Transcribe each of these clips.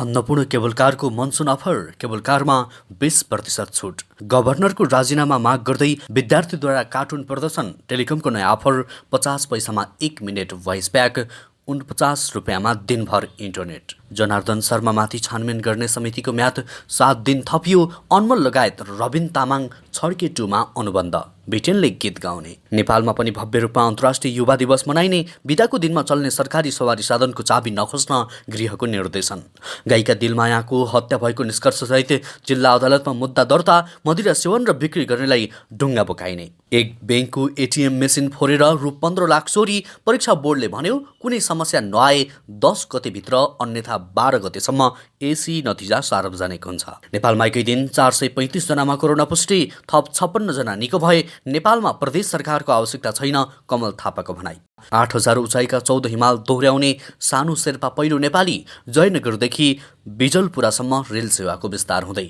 Annapurna cable कारको monsoon offer cable कारमा 20% छुट। गभर्नरको राजीनामा माग गर्दै विद्यार्थीद्वारा कार्टुन प्रदर्शन। टेलिकमको नयाँ अफर 50 पैसामा 1 मिनेट भोइस प्याक, 49 रुपियाँमा दिनभर इन्टरनेट। जनार्दन शर्मामाथि छानबिन गर्ने समितिको म्याद 7 दिन थपियो। अनमोल लगायत रबिन तामाङ छड्के 2 मा अनुबन्ध। ब्रिटेनले गीत गाउने। नेपालमा पनि भव्य रूपमा अन्तर्राष्ट्रिय युवा दिवस मनाइने। बिदाको दिनमा चल्ने सरकारी सवारी साधनको चाबी नखोज्न गृहको निर्देशन। गायिका दिलमायाको हत्या भएको निष्कर्षसहित जिल्ला अदालतमा मुद्दा दर्ता। मदिरा सेवन र बिक्री गर्नेलाई ढुङ्गा बोकाइने। एक ब्याङ्कको एटिएम मेसिन फोरेर रु 15 लाख चोरी। परीक्षा बोर्डले भन्यो कुनै समस्या नआए 10 गतेभित्र, अन्यथा 12 गतेसम्म एसी नतिजा सार्वजनिक हुन्छ। नेपालमा एकै दिन 435 जनामा कोरोना पुष्टि, थप 56 जना निको भए। नेपालमा प्रदेश सरकारको आवश्यकता छैन, कमल थापाको भनाई। 8000 उचाइका 14 हिमाल दोहोर्याउने सानु शेर्पा पहिलो नेपाली। जयनगरदेखि बिजलपुरासम्म रेल सेवाको विस्तार हुँदै।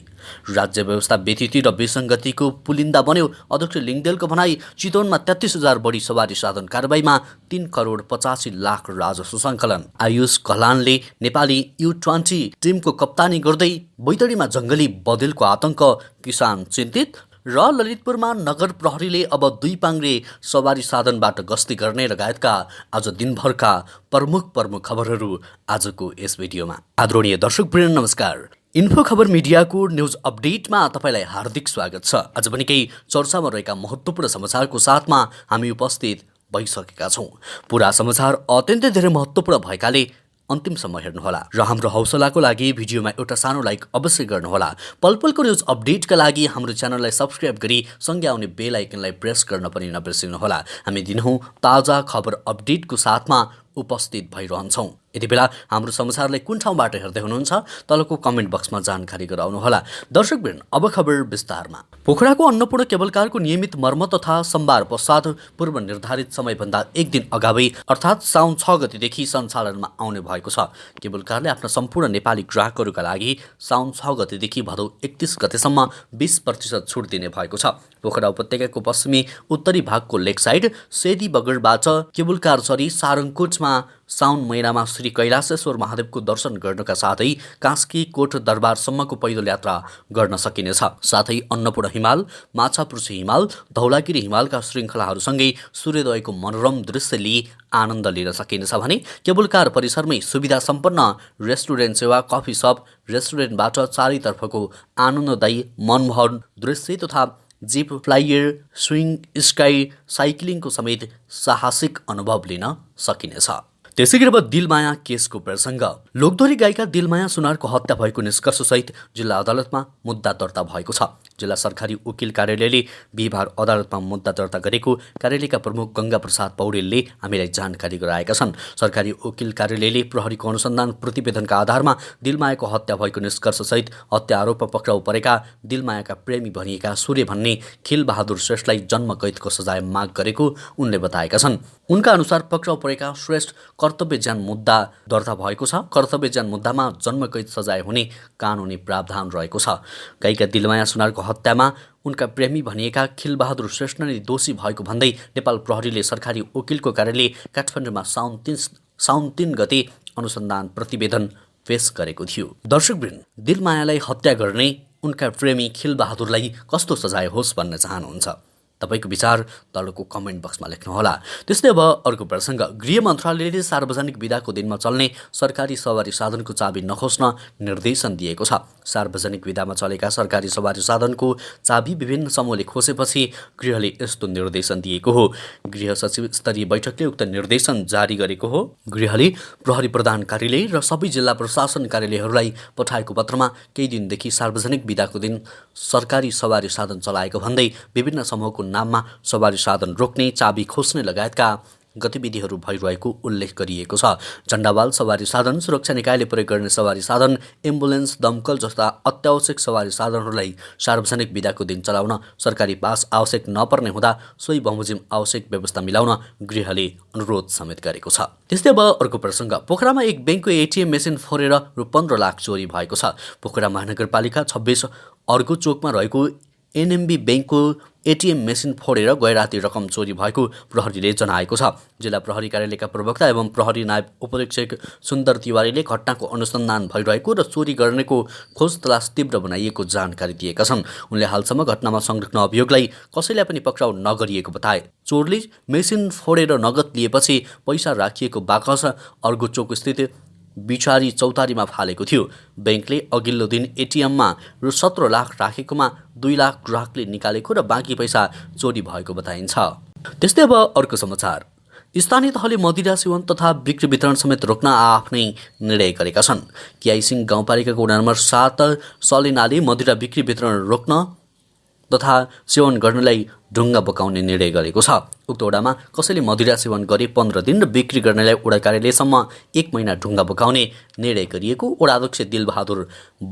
राज्य व्यवस्था व्यतिथि र विसङ्गतिको पुलिन्दा बन्यो। अध्यक्ष लिङदेलको भनाई। चितवनमा 33,000 बढी सवारी साधन कारबाहीमा 3 करोड 85 लाख राजस्व सङ्कलन। आयुष कलानले नेपाली U20 टिमको कप्तानी गर्दै। बैतडीमा जङ्गली बँदेलको आतंक, किसान चिन्तित। र ललितपुरमा नगर प्रहरीले अब 2 पाङ्ग्रे सवारी साधनबाट गस्ती गर्ने लगायतका आज दिनभरका प्रमुख खबरहरू आजको यस भिडियोमा। आदरणीय दर्शकवृन्द नमस्कार। इन्फो खबर मिडियाको न्युज अपडेटमा तपाईँलाई हार्दिक स्वागत छ। आज पनि केही चर्चामा रहेका महत्त्वपूर्ण समाचारको साथमा हामी उपस्थित भइसकेका छौँ। पुरा समाचार अत्यन्तै धेरै महत्त्वपूर्ण भएकाले अन्तिमसम्म हेर्नुहोला र हाम्रो हौसलाको लागि भिडियोमा एउटा सानो लाइक अवश्य गर्नुहोला। पलपलको न्युज अपडेटका लागि हाम्रो च्यानललाई सब्सक्राइब गरी सँगै आउने बेल आइकनलाई प्रेस गर्न पनि नबिर्सिनुहोला। हामी दिनहुँ ताजा खबर अपडेटको साथमा उपस्थित भइरहन्छौँ। यति बेला हाम्रो समाचारलाई कुन ठाउँबाट हेर्दै हुनुहुन्छ तलको कमेन्ट बक्समा जानकारी गराउनुहोला। दर्शकवृन्द अब खबर विस्तारमा। पोखराको अन्नपूर्ण केबल कारको नियमित मर्मत तथा सम्भार पश्चात पूर्व निर्धारित समयभन्दा 1 दिन अगावै अर्थात् साउन 6 गतेदेखि सञ्चालनमा आउने भएको छ। केबल कारले आफ्ना सम्पूर्ण नेपाली ग्राहकहरूका लागि साउन 6 गतेदेखि भदौ 31 गतेसम्म 20% छुट दिने भएको छ। पोखरा उपत्यकाको पश्चिमी उत्तरी भागको लेकसाइड सेदी बगरबाट केबल कार चढी सारङकोटमा साउन महिनामा श्री कैलाशेश्वर महादेवको दर्शन गर्नका साथै कास्की कोट दरबारसम्मको पैदल यात्रा गर्न सकिनेछ। साथै अन्नपूर्ण हिमाल, माछापुच्छी हिमाल, धौलागिरी हिमालका श्रृङ्खलाहरूसँगै सूर्योदयको मनोरम दृश्य लिई आनन्द लिन सकिनेछ भने केबल कार परिसरमै सुविधा सम्पन्न रेस्टुरेन्ट सेवा, कफी सप, रेस्टुरेन्टबाट चारैतर्फको आनन्ददायी मनमोहन दृश्य तथा जिप, फ्लाइयर, स्विङ, स्काई साइक्लिङको समेत साहसिक अनुभव लिन सकिनेछ। त्यसैगरी अब दिलमाया केसको प्रसङ्ग। लोकदोहोरी गायिका दिलमाया सुनारको हत्या भएको निष्कर्षसहित जिल्ला अदालतमा मुद्दा दर्ता भएको छ। जिल्ला सरकारी वकिल कार्यालयले बिहिबार अदालतमा मुद्दा दर्ता गरेको कार्यालयका प्रमुख गङ्गा प्रसाद पौडेलले हामीलाई जानकारी गराएका छन्। सरकारी वकिल कार्यालयले प्रहरीको अनुसन्धान प्रतिवेदनका आधारमा दिलमायाको हत्या भएको निष्कर्षसहित हत्या आरोपमा पक्राउ परेका दिलमायाका प्रेमी भनिएका सूर्य भन्ने खिलबहादुर श्रेष्ठलाई जन्मकैदको सजाय माग गरेको उनले बताएका छन्। उनका अनुसार पक्राउ परेका श्रेष्ठ कर्तव्यज्यान मुद्दा दर्ता भएको छ। कर्तव्यज्यान मुद्दामा जन्मकैद सजाय हुने कानुनी प्रावधान रहेको छ। गायिका दिलमाया सुनारको हत्यामा उनका प्रेमी भनिएका खिलबहादुर श्रेष्ठ नै दोषी भएको भन्दै नेपाल प्रहरीले सरकारी वकिलको कार्यालय काठमाडौँमा साउन 3 गते अनुसन्धान प्रतिवेदन पेश गरेको थियो। दर्शकवृन्द, दिलमायालाई हत्या गर्ने उनका प्रेमी खिलबहादुरलाई कस्तो सजाय होस् भन्न चाहनुहुन्छ? तपाईँको विचार तलको कमेन्ट बक्समा लेख्नुहोला। त्यस्तै अब अर्को प्रसङ्ग। गृह मन्त्रालयले सार्वजनिक बिदाको दिनमा चल्ने सरकारी सवारी साधनको चाबी नखोज्न निर्देशन दिएको छ। सार्वजनिक बिदामा चलेका सरकारी सवारी साधनको चाबी विभिन्न समूहले खोसेपछि गृहले यस्तो निर्देशन दिएको हो। गृह सचिव स्तरीय बैठकले उक्त निर्देशन जारी गरेको हो। गृहले प्रहरी प्रधान कार्यालय र सबै जिल्ला प्रशासन कार्यालयहरूलाई पठाएको पत्रमा केही दिनदेखि सार्वजनिक बिदाको दिन सरकारी सवारी साधन चलाएको भन्दै विभिन्न समूहको नाममा सवारी साधन रोक्ने, चाबी खोज्ने लगायतका गतिविधिहरू भइरहेको उल्लेख गरिएको छ। झण्डावाल सवारी साधन, सुरक्षा निकायले प्रयोग गर्ने सवारी साधन, एम्बुलेन्स, दमकल जस्ता अत्यावश्यक सवारी साधनहरूलाई सार्वजनिक बिदाको दिन चलाउन सरकारी पास आवश्यक नपर्ने हुँदा सोही बमोजिम आवश्यक व्यवस्था मिलाउन गृहले अनुरोध समेत गरेको छ। त्यस्तै अब अर्को प्रसङ्ग। पोखरामा एक ब्याङ्कको एटिएम मेसिन फोरेर रु 15 लाख चोरी भएको छ। पोखरा महानगरपालिका 26 अर्को चोकमा रहेको एनएमबी ब्याङ्कको एटिएम मेसिन फोडेर गैराती रकम चोरी भएको प्रहरीले जनाएको छ। जिल्ला प्रहरी कार्यालयका प्रवक्ता एवं प्रहरी नायब उपरीक्षक सुन्दर तिवारीले घटनाको अनुसन्धान भइरहेको र चोरी गर्नेको खोज तलास तीव्र बनाइएको जानकारी दिएका छन्। उनले हालसम्म घटनामा संलग्न अभियोगलाई कसैलाई पनि पक्राउ नगरिएको बताए। चोरले मेसिन फोडेर नगद लिएपछि पैसा राखिएको बाकस अर्घोचोक स्थित बिचारी चौतारीमा फालेको थियो। ब्याङ्कले अघिल्लो दिन एटिएममा रु 17 लाख राखेकोमा 2 लाख ग्राहकले निकालेको र बाँकी पैसा चोरी भएको बताइन्छ। त्यस्तै अब अर्को समाचार। स्थानीय तहले मदिरा सेवन तथा बिक्री वितरण समेत रोक्न आफ्नै निर्णय गरेका छन्। क्याइसिङ गाउँपालिकाको वडा नम्बर 7 सलेनाले मदिरा बिक्री वितरण रोक्न तथा सेवन गर्नलाई ढुङ्गा बोकाउने निर्णय गरेको छ। उक्त वडामा कसैले मदिरा सेवन गरे 15 दिन र बिक्री गर्नेलाई वडा कार्यालयसम्म 1 महिना ढुङ्गा बोकाउने निर्णय गरिएको वडा अध्यक्ष दिलबहादुर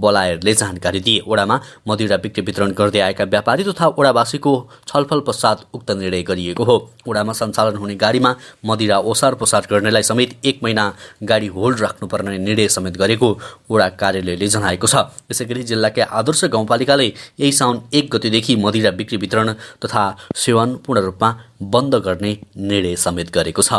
बलायरले जानकारी दिए। वडामा मदिरा बिक्री वितरण गर्दै आएका व्यापारी तथा वडावासीको छलफल पश्चात उक्त निर्णय गरिएको हो। वडामा सञ्चालन हुने गाडीमा मदिरा ओसार पसार गर्नेलाई समेत 1 महिना गाडी होल्ड राख्नुपर्ने निर्णय समेत गरेको वडा कार्यालयले जनाएको छ। यसैगरी जिल्लाकै आदर्श गाउँपालिकाले यही साउन 1 गतेदेखि मदिरा बिक्री वितरण तथा सेवन पूर्ण रूपमा बन्द गर्ने निर्णय समेत गरेको छ।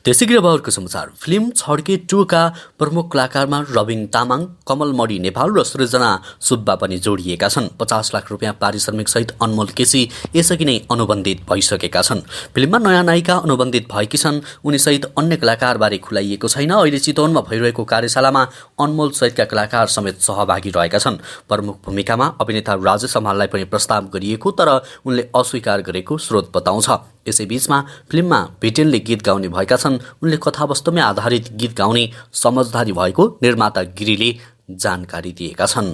त्यसैगरी अब अर्को समाचार। फिल्म छड्के 2 का प्रमुख कलाकारमा रबिन तामाङ, कमल मणि नेपाल र सृजना सुब्बा पनि जोडिएका छन्। 50 लाख रुपियाँ पारिश्रमिक सहित अनमोल केसी यसअघि नै अनुबन्धित भइसकेका छन्। फिल्ममा नयाँ नायिका अनुबन्धित भएकी छन्। उनीसहित अन्य कलाकारबारे खुलाइएको छैन। अहिले चितवनमा भइरहेको कार्यशालामा अनमोल सहितका कलाकार समेत सहभागी रहेका छन्। प्रमुख भूमिकामा अभिनेता राजेश हमाललाई पनि प्रस्ताव गरिएको तर उनले अस्वीकार गरेको स्रोत बताउँछ। यसैबीचमा फिल्ममा भिटेनले गीत गाउने भएका छन्। उनले कथावस्तुमै आधारित गीत गाउने समझदारी भएको निर्माता गिरीले जानकारी दिएका छन्।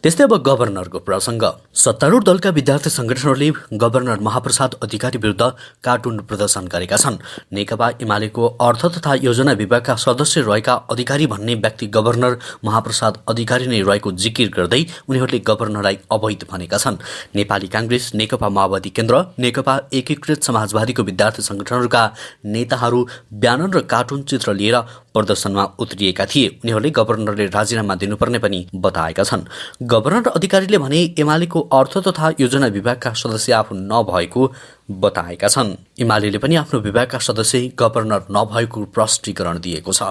त्यस्तै अब गभर्नरको प्रसङ्ग। सत्तारूढ दलका विद्यार्थी संगठनहरूले गभर्नर महाप्रसाद अधिकारी विरुद्ध कार्टुन प्रदर्शन गरेका छन्। नेकपा एमालेको अर्थ तथा योजना विभागका सदस्य रहेका अधिकारी भन्ने व्यक्ति गभर्नर महाप्रसाद अधिकारी नै रहेको जिकिर गर्दै उनीहरूले गभर्नरलाई अवैध भनेका छन्। नेपाली काङ्ग्रेस, नेकपा माओवादी केन्द्र, नेकपा एकीकृत समाजवादीको विद्यार्थी संगठनहरूका नेताहरू ब्यानर र कार्टुन चित्र लिएर प्रदर्शनमा उत्रिएका थिए। उनीहरूले गभर्नरले राजीनामा दिनुपर्ने पनि बताएका छन्। गभर्नर अधिकारीले भने एमालेको अर्थ तथा योजना विभागका सदस्य आफू नभएको बताएका छन्। एमाले पनि आफ्नो विभागका सदस्य गभर्नर नभएको प्रष्टीकरण दिएको छ।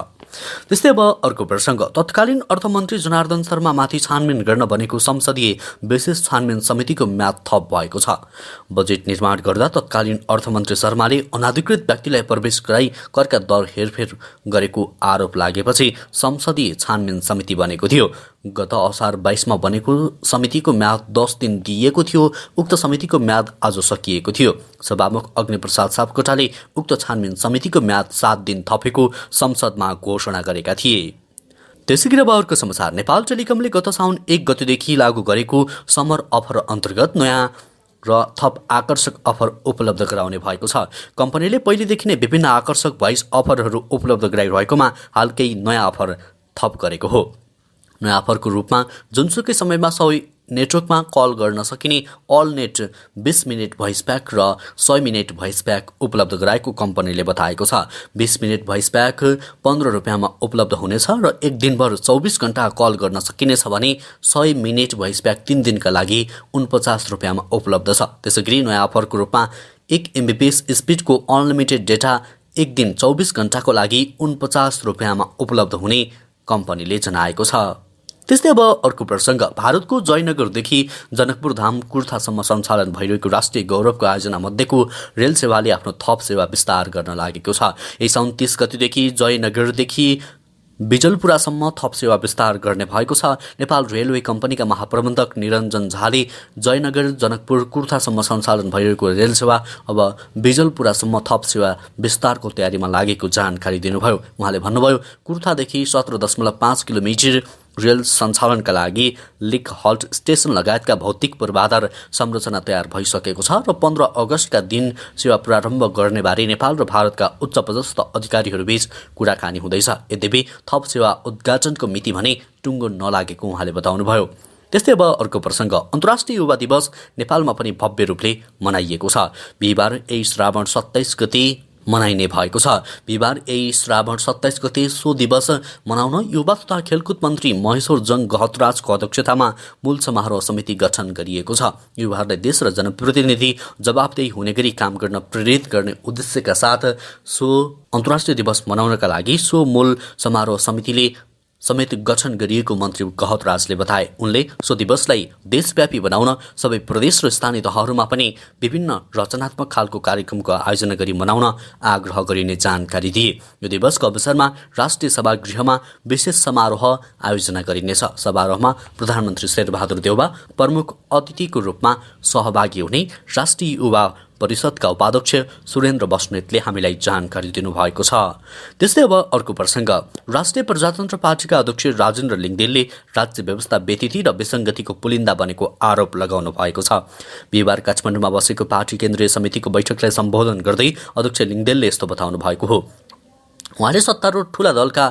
त्यस्तै अब अर्को प्रसङ्ग। तत्कालीन अर्थमन्त्री जनार्दन शर्मामाथि छानबिन गर्न बनेको संसदीय विशेष छानबिन समितिको म्याद थप भएको छ। बजेट निर्माण गर्दा तत्कालीन अर्थमन्त्री शर्माले अनाधिकृत व्यक्तिलाई प्रवेश गराई करका दर हेरफेर गरेको आरोप लागेपछि संसदीय छानबिन समिति बनेको थियो। गत असार 22 मा बनेको समितिको म्याद 10 दिन दिइएको थियो। उक्त समितिको म्याद आज सकिएको थियो। सभामुख अग्निप्रसाद सापकोटाले उक्त छानबिन समितिको म्याद 7 दिन थपेको संसदमा घोषणा गरेका थिए। त्यसैगरी अब अर्को समाचार। नेपाल टेलिकमले गत साउन 1 गतेदेखि लागू गरेको समर अफर अन्तर्गत नयाँ र थप आकर्षक अफर उपलब्ध गराउने भएको छ। कम्पनीले पहिलेदेखि नै विभिन्न आकर्षक भोइस अफरहरू उपलब्ध गराइरहेकोमा हाल केही नयाँ अफर थप गरेको हो। नयाँ अफरको रूपमा जुनसुकै समयमा सबै नेटवर्कमा कल गर्न सकिने all net 20 minute voice pack र 100 मिनट भोइस प्याक उपलब्ध गराएको कम्पनीले बताएको छ। 20 मिनट भोइस प्याक 15 रुपियाँमा उपलब्ध हुनेछ र एक दिनभर 24 घण्टा कल गर्न सकिनेछ भने 100 मिनट भोइस प्याक 3 दिनका लागि 49 रुपियाँमा उपलब्ध छ। त्यसैगरी नयाँ अफरको रूपमा 1 MBPS स्पिडको अनलिमिटेड डेटा एक दिन 24 घण्टाको लागि 49 रुपियाँमा उपलब्ध हुने कम्पनीले जनाएको छ। त्यस्तै अब अर्को प्रसङ्ग। भारतको जयनगरदेखि जनकपुर धाम कुर्थासम्म सञ्चालन भइरहेको राष्ट्रिय गौरवको आयोजना मध्येको रेल सेवाले आफ्नो थप सेवा विस्तार गर्न लागेको छ। यही साउन 30 गतेदेखि जयनगरदेखि बिजलपुरासम्म थप सेवा विस्तार गर्ने भएको छ। नेपाल रेलवे कम्पनीका महाप्रबन्धक निरञ्जन झाले जयनगर जनकपुर कुर्थासम्म सञ्चालन भइरहेको रेल सेवा अब बिजलपुरासम्म थप सेवा विस्तारको तयारीमा लागेको जानकारी दिनुभयो। उहाँले भन्नुभयो, कुर्थादेखि 17.5 किलोमिटर रेल सञ्चालनका लागि लिक हल्ट स्टेसन लगायतका भौतिक पूर्वाधार संरचना तयार भइसकेको छ र 15 अगस्तका दिन सेवा प्रारम्भ गर्ने बारे नेपाल र भारतका उच्चपदस्थ अधिकारीहरूबीच कुराकानी हुँदैछ। यद्यपि थप सेवा उद्घाटनको मिति भने टुङ्गो नलागेको उहाँले बताउनुभयो। त्यस्तै अब अर्को प्रसङ्ग। अन्तर्राष्ट्रिय युवा दिवस नेपालमा पनि भव्य रूपले मनाइएको छ। बिहिबार 23 श्रावण 27 गते मनाइने भएको छ। बिहिबार यही श्रावण 27 गते सो दिवस मनाउन युवा तथा खेलकुद मन्त्री महेश्वर जङ गहतराजको अध्यक्षतामा मूल समारोह समिति गठन गरिएको छ। युवाहरूलाई देश र जनप्रतिनिधि जवाबदेही हुने गरी काम गर्न प्रेरित गर्ने उद्देश्यका साथ सो अन्तर्राष्ट्रिय दिवस मनाउनका लागि सो मूल समारोह समितिले समेत गठन गरिएको मन्त्री गहतराजले बताए। उनले सो दिवसलाई देशव्यापी बनाउन सबै प्रदेश र स्थानीय तहहरूमा पनि विभिन्न रचनात्मक खालको कार्यक्रमको आयोजना गरी मनाउन आग्रह गरिने जानकारी दिए। यो दिवसको अवसरमा राष्ट्रिय सभागृहमा विशेष समारोह आयोजना गरिनेछ। समारोहमा प्रधानमन्त्री शेरबहादुर देउवा प्रमुख अतिथिको रूपमा सहभागी हुने राष्ट्रिय युवा परिषदका उपाध्यक्ष सुरेन्द्र बस्नेतले हामीलाई जानकारी दिनुभएको छ। त्यस्तै अब अर्को प्रसङ्ग, राष्ट्रिय प्रजातन्त्र पार्टीका अध्यक्ष राजेन्द्र लिङदेनले राज्य व्यवस्था व्यतिथि र विसङ्गतिको पुलिन्दा बनेको आरोप लगाउनु भएको छ। बिहिबार काठमाडौँमा बसेको पार्टी केन्द्रीय समितिको बैठकलाई सम्बोधन गर्दै अध्यक्ष लिङदेनले यस्तो बताउनु भएको हो। उहाँले सत्तारूढ ठूला दलका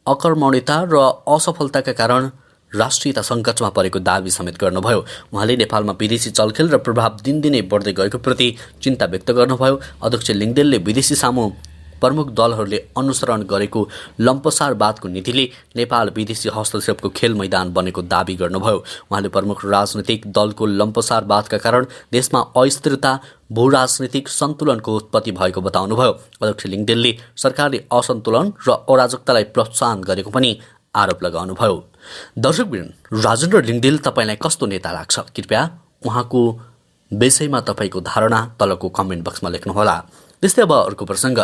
अकर्मण्यता र असफलताका कारण राष्ट्रियता सङ्कटमा परेको दावी समेत गर्नुभयो। उहाँले नेपालमा विदेशी चलखेल र प्रभाव दिनदिनै बढ्दै गएको प्रति चिन्ता व्यक्त गर्नुभयो। अध्यक्ष लिङदेनले विदेशी सामु प्रमुख दलहरूले अनुसरण गरेको लम्पसारवादको नीतिले नेपाल विदेशी हस्तक्षेपको खेल मैदान बनेको दावी गर्नुभयो। उहाँले प्रमुख राजनैतिक दलको लम्पसारवादका कारण देशमा अस्थिरता, भूराजनीतिक सन्तुलनको उत्पत्ति भएको बताउनुभयो। अध्यक्ष लिङदेनले सरकारले असन्तुलन र अराजकतालाई प्रोत्साहन गरेको पनि आरोप लगाउनुभयो। दर्शकवृन्द, राजेन्द्र लिङदेन तपाईँलाई कस्तो नेता लाग्छ? कृपया उहाँको विषयमा तपाईँको धारणा तलको कमेन्ट बक्समा लेख्नुहोला। त्यस्तै अब अर्को प्रसङ्ग,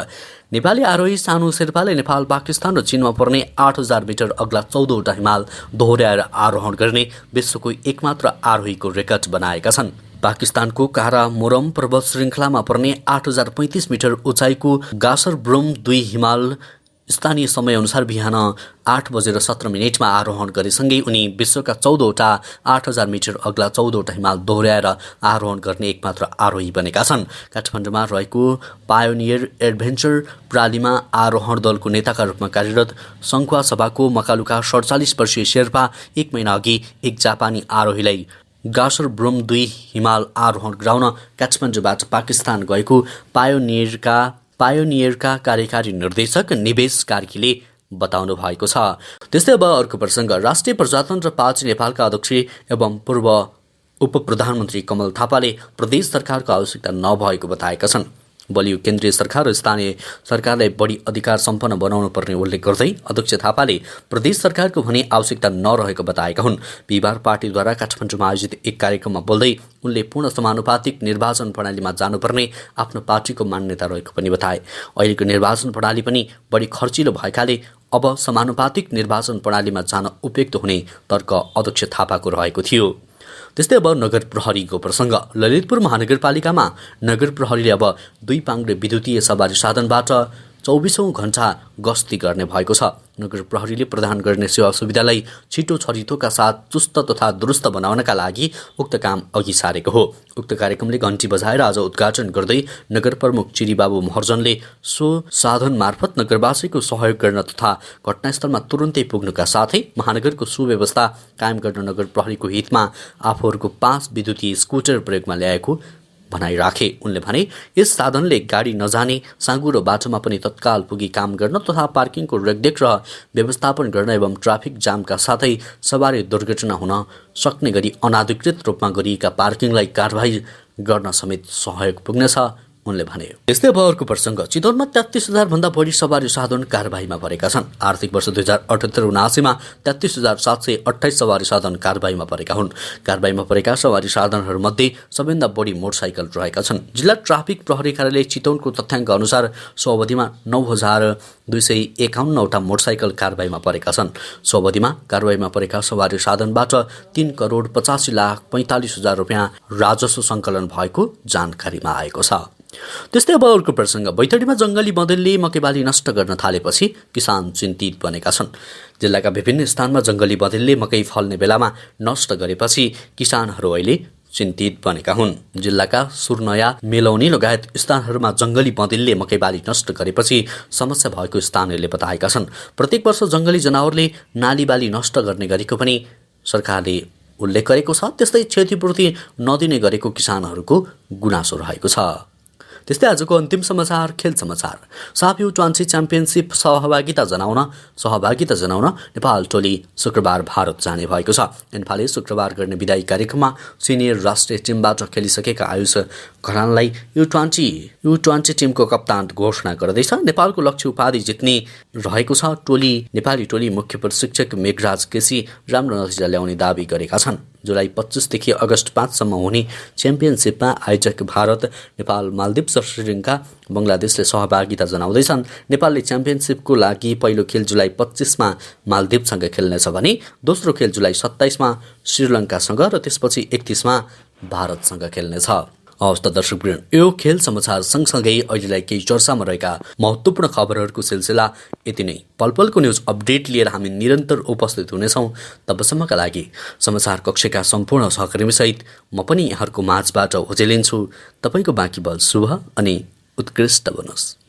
नेपाली आरोही सानु शेर्पाले नेपाल, पाकिस्तान र चीनमा पर्ने 8000 मिटर अग्ला 14वटा हिमाल दोहोर्याएर आरोहण गर्ने विश्वको एकमात्र आरोहीको रेकर्ड बनाएका छन्। पाकिस्तानको काराकोरम पर्वत श्रृङ्खलामा पर्ने 8035 मिटर उचाइको गासरब्रुम 2 हिमाल स्थानीय समयअनुसार बिहान 8:17 आरोहण गरेसँगै उनी विश्वका 14वटा 8000 मिटर अग्ला 14वटा हिमाल दोहोर्याएर आरोहण गर्ने एकमात्र आरोही बनेका छन्। काठमाडौँमा रहेको पायोनियर एडभेन्चर प्रणालीमा आरोहण दलको नेताका रूपमा कार्यरत सङ्खुवा सभाको मकालुका 47 वर्षीय शेर्पा 1 महिना अघि एक जापानी आरोहीलाई गासरब्रुम 2 हिमाल आरोहण गराउन काठमाडौँबाट पाकिस्तान गएको पायोनियरका कार्यकारी निर्देशक निवेश कार्कीले बताउनु भएको छ। त्यस्तै अब अर्को प्रसङ्ग, राष्ट्रिय प्रजातन्त्र पार्टी नेपालका अध्यक्ष एवं पूर्व उप प्रधानमन्त्री कमल थापाले प्रदेश सरकारको आवश्यकता नभएको बताएका छन्। बलियो केन्द्रीय सरकार र स्थानीय सरकारलाई बढी अधिकार सम्पन्न बनाउनु पर्ने उल्लेख गर्दै अध्यक्ष थापाले प्रदेश सरकारको भने आवश्यकता नरहेको बताएका हुन्। बिहिबार पार्टीद्वारा काठमाडौँमा आयोजित एक कार्यक्रममा बोल्दै उनले पूर्ण समानुपातिक निर्वाचन प्रणालीमा जानुपर्ने आफ्नो पार्टीको मान्यता रहेको पनि बताए। अहिलेको निर्वाचन प्रणाली पनि बढी खर्चिलो भएकाले अब समानुपातिक निर्वाचन प्रणालीमा जान उपयुक्त हुने तर्क अध्यक्ष थापाको रहेको थियो। त्यस्तै अब नगर प्रहरीको प्रसङ्ग, ललितपुर महानगरपालिकामा नगर प्रहरीले अब 2 पाङ्ग्रे विद्युतीय सवारी साधनबाट 24औं घण्टा गस्ती गर्ने भएको छ। नगर प्रहरीले प्रदान गर्ने सेवा सुविधालाई छिटो छरितोका साथ चुस्त तथा दुरुस्त बनाउनका लागि उक्त काम अघि सारेको हो। उक्त कार्यक्रमले घण्टी बजाएर आज उद्घाटन गर्दै नगर प्रमुख चिरीबाबु महर्जनले सो साधन मार्फत नगरवासीको सहयोग गर्न तथा घटनास्थलमा तुरुन्तै पुग्नुका साथै महानगरको सुव्यवस्था कायम गर्न नगर प्रहरीको हितमा आफूहरूको 5 विद्युतीय स्कुटर प्रयोगमा ल्याएको भनाइराखे। उनले भने यस साधनले गाडी नजाने साँगुरो बाटोमा पनि तत्काल पुगी काम गर्न तथा पार्किङको रेखदेख र व्यवस्थापन गर्न एवं ट्राफिक जामका साथै सवारी दुर्घटना हुन सक्ने गरी अनाधिकृत रूपमा गरिएका पार्किङलाई कारबाही गर्न समेत सहयोग पुग्नेछ उनले भने। यस्तै अब अर्को प्रसङ्ग, चितवनमा 33,000 भन्दा बढी सवारी साधन कारबाहीमा परेका छन्। आर्थिक वर्ष 2078-79 33,728 सवारी साधन कारबाहीमा परेका हुन्। कारबाहीमा परेका सवारी साधनहरूमध्ये सबैभन्दा बढी मोटरसाइकल रहेका छन्। जिल्ला ट्राफिक प्रहरी कार्यालय चितवनको तथ्याङ्क अनुसार सो अवधिमा 9,251 वटा मोटरसाइकल कारबाहीमा परेका छन्। सो अवधिमा कारबाहीमा परेका सवारी साधनबाट 3,85,45,000 रुपियाँ राजस्व सङ्कलन भएको जानकारीमा आएको छ। त्यस्तै अब अर्को प्रसङ्ग, बैतडीमा जङ्गली बँदेलले मकैबाली नष्ट गर्न थालेपछि किसान चिन्तित बनेका छन्। जिल्लाका विभिन्न स्थानमा जङ्गली बँदेलले मकै फल्ने बेलामा नष्ट गरेपछि किसानहरू अहिले चिन्तित बनेका हुन्। जिल्लाका सुर्नया, मेलौनी लगायत स्थानहरूमा जङ्गली बँदेलले मकैबाली नष्ट गरेपछि समस्या भएको स्थानीयले बताएका छन्। प्रत्येक वर्ष जङ्गली जनावरले नालीबाली नष्ट गर्ने गरेको पनि सरकारले उल्लेख गरेको छ। त्यस्तै क्षतिपूर्ति नदिने गरेको किसानहरूको गुनासो रहेको छ। त्यस्तै आजको अन्तिम समाचार खेल समाचार। साफ U20 च्याम्पियनसिप सहभागिता जनाउन नेपाल टोली शुक्रबार भारत जाने भएको छ। इन्फाले शुक्रबार गर्ने विदायी कार्यक्रममा सिनियर राष्ट्रिय टिमबाट खेलिसकेका आयुष घरानलाई U20 टिमको कप्तान घोषणा गर्दैछ। नेपालको लक्ष्य उपाधि जित्ने रहेको छ। नेपाली टोली मुख्य प्रशिक्षक मेघराज केसी राम्रो नतिजा ल्याउने दावी गरेका छन्। जुलाई 25 देखि अगस्त 5 सम्म हुने च्याम्पियनसिपमा आयोजक भारत, नेपाल, मालदिप्स र श्रीलङ्का, बङ्गलादेशले सहभागिता जनाउँदैछन्। नेपालले च्याम्पियनसिपको लागि पहिलो खेल जुलाई 25 मा मालदिप्ससँग खेल्नेछ भने दोस्रो खेल जुलाई 27 मा श्रीलङ्कासँग र त्यसपछि 31 मा भारतसँग खेल्नेछ। हवस् त दर्शकवृन्द, यो खेल समाचार सँगसँगै अहिलेलाई केही चर्चामा रहेका महत्त्वपूर्ण खबरहरूको सिलसिला यति नै। पलपलको न्युज अपडेट लिएर हामी निरन्तर उपस्थित हुनेछौँ। तबसम्मका लागि समाचार कक्षका सम्पूर्ण सहकर्मीसहित म पनि यहाँहरूको माझबाट ओझेलिन्छु। तपाईँको बाँकी बल शुभ अनि उत्कृष्ट बनोस्।